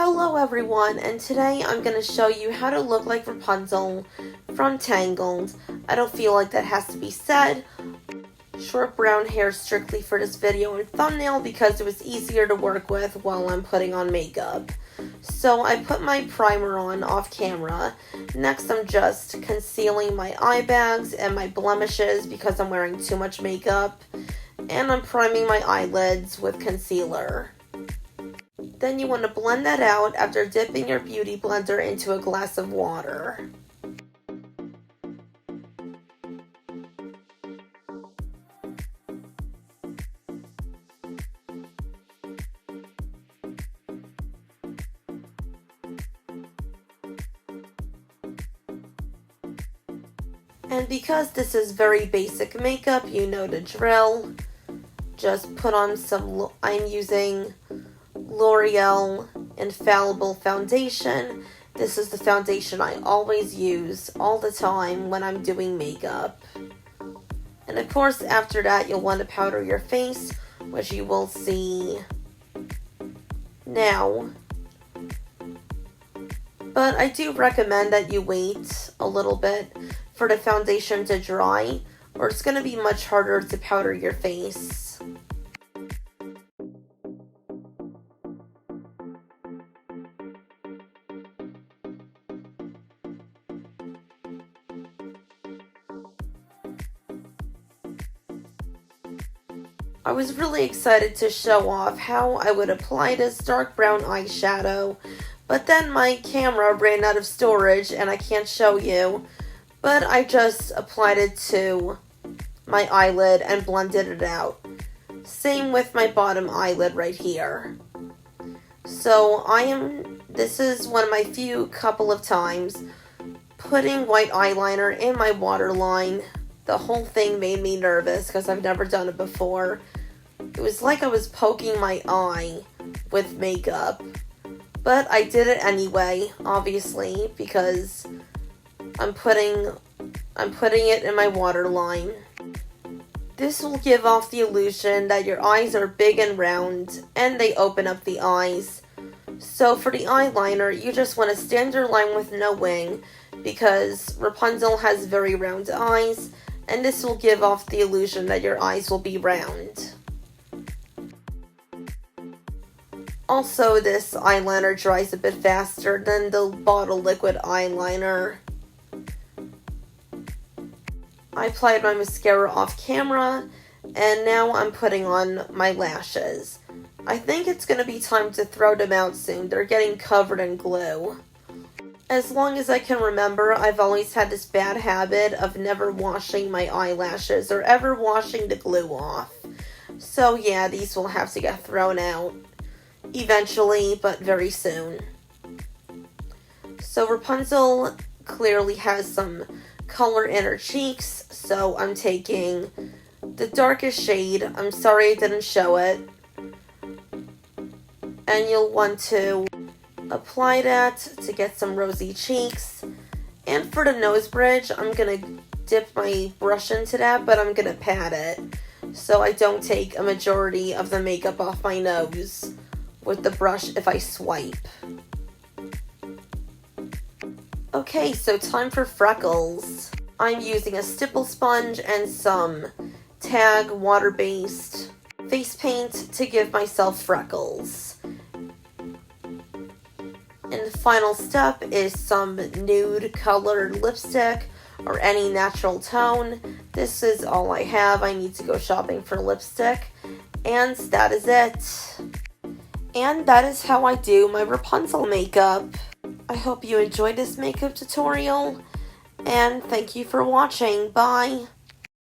Hello everyone, and today I'm going to show you how to look like Rapunzel from Tangled. I don't feel like that has to be said. Short brown hair strictly for this video and thumbnail because it was easier to work with while I'm putting on makeup. So I put my primer on off camera. Next I'm just concealing my eye bags and my blemishes because I'm wearing too much makeup. And I'm priming my eyelids with concealer. Then you want to blend that out after dipping your beauty blender into a glass of water. And because this is very basic makeup, you know the drill. Just put on some, I'm using L'Oreal Infallible Foundation. This is the foundation I always use all the time when I'm doing makeup. And of course, after that, you'll want to powder your face, which you will see now. But I do recommend that you wait a little bit for the foundation to dry, or it's going to be much harder to powder your face. I was really excited to show off how I would apply this dark brown eyeshadow, but then my camera ran out of storage and I can't show you, but I just applied it to my eyelid and blended it out. Same with my bottom eyelid right here. So this is one of my few couple of times putting white eyeliner in my waterline. The whole thing made me nervous because I've never done it before. It was like I was poking my eye with makeup. But I did it anyway, obviously, because I'm putting it in my waterline. This will give off the illusion that your eyes are big and round, and they open up the eyes. So for the eyeliner, you just want a standard line with no wing, because Rapunzel has very round eyes, and this will give off the illusion that your eyes will be round. Also, this eyeliner dries a bit faster than the bottle liquid eyeliner. I applied my mascara off camera, and now I'm putting on my lashes. I think it's going to be time to throw them out soon. They're getting covered in glue. As long as I can remember, I've always had this bad habit of never washing my eyelashes or ever washing the glue off. So yeah, these will have to get thrown out. Eventually, but very soon. So Rapunzel clearly has some color in her cheeks, so I'm taking the darkest shade. I'm sorry I didn't show it. And you'll want to apply that to get some rosy cheeks. And for the nose bridge, I'm going to dip my brush into that, but I'm going to pat it so I don't take a majority of the makeup off my nose with the brush if I swipe. Okay, so time for freckles. I'm using a stipple sponge and some Tag water-based face paint to give myself freckles. And the final step is some nude colored lipstick or any natural tone. This is all I have. I need to go shopping for lipstick. And that is it. And that is how I do my Rapunzel makeup. I hope you enjoyed this makeup tutorial, and thank you for watching. Bye!